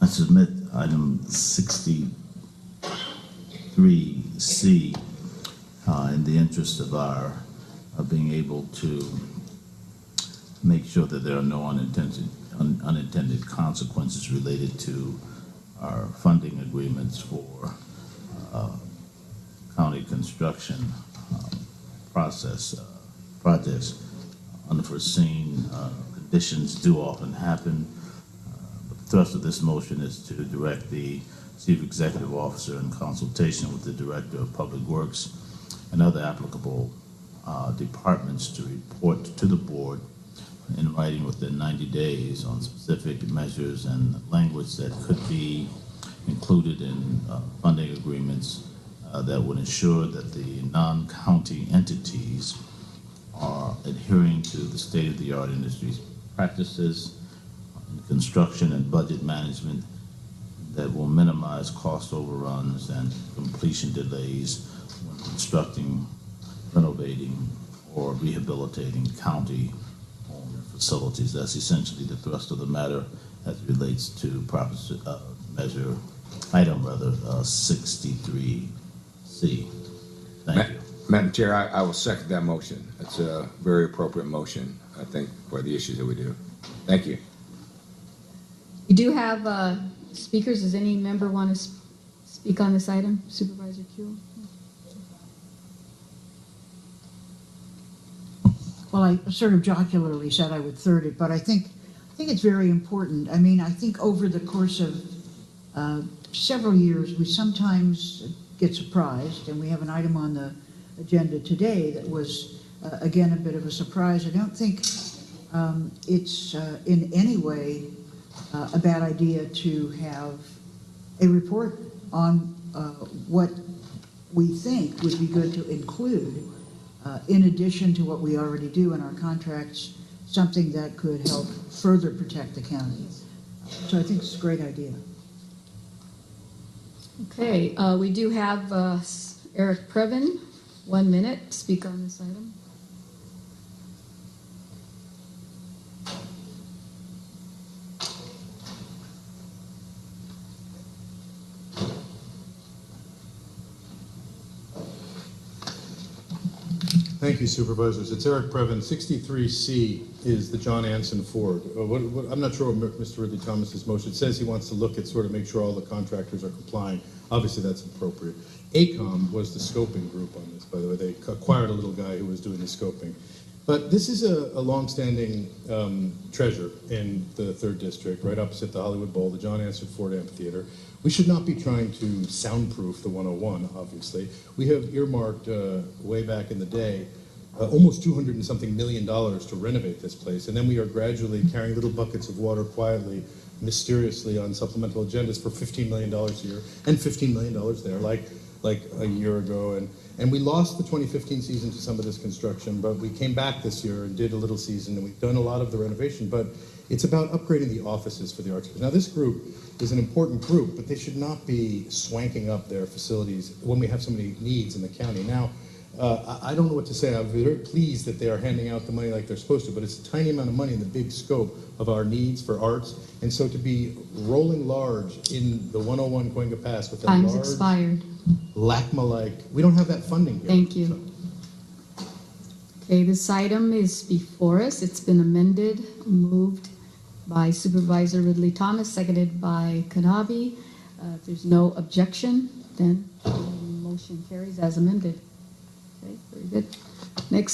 submit item 63C in the interest of being able to make sure that there are no unintended consequences related to our funding agreements for county construction projects. Unforeseen conditions do often happen. But the thrust of this motion is to direct the Chief Executive Officer in consultation with the Director of Public Works and other applicable departments to report to the board in writing within 90 days on specific measures and language that could be included in funding agreements that would ensure that the non-county entities are adhering to the state-of-the-art industry practices in construction and budget management that will minimize cost overruns and completion delays when constructing, renovating, or rehabilitating county-owned facilities. That's essentially the thrust of the matter as it relates to item 63C. Thank you. Madam Chair, I will second that motion. It's a very appropriate motion, I think, for the issues that we do. Thank you. We do have speakers. Does any member want to speak on this item? Supervisor Kuehl? Well, I sort of jocularly said I would third it, but I think it's very important. I mean, I think over the course of several years, we sometimes get surprised, and we have an item on the agenda today that was, again, a bit of a surprise. I don't think it's in any way a bad idea to have a report on what we think would be good to include, in addition to what we already do in our contracts, something that could help further protect the county. So I think it's a great idea. Okay, we do have Eric Previn, 1 minute, to speak on this item. Thank you, Supervisors. It's Eric Previn. 63C is the Zev Anson Ford. I'm not sure what Mr. Ridley Thomas's motion says. He wants to look at sort of make sure all the contractors are complying. Obviously, that's appropriate. ACOM was the scoping group on this, by the way. They acquired a little guy who was doing the scoping. But this is a longstanding treasure in the 3rd District, right opposite the Hollywood Bowl, the Zev Anson Ford Amphitheater. We should not be trying to soundproof the 101, obviously. We have earmarked way back in the day almost $200 and something million to renovate this place, and then we are gradually carrying little buckets of water quietly, mysteriously on supplemental agendas for $15 million a year and $15 million there, like a year ago. And we lost the 2015 season to some of this construction, but we came back this year and did a little season, and we've done a lot of the renovation, but it's about upgrading the offices for the arts. Now, this group is an important group, but they should not be swanking up their facilities when we have so many needs in the county. Now, I don't know what to say. I'm very pleased that they are handing out the money like they're supposed to, but it's a tiny amount of money in the big scope of our needs for arts. And so to be rolling large in the 101 Cuenca Pass with a Time's large expired. LACMA-like, we don't have that funding here. Thank you. So. Okay, this item is before us. It's been amended, moved by Supervisor Ridley Thomas, seconded by Kanabi. If there's no objection, then the motion carries as amended. Okay, very good. Next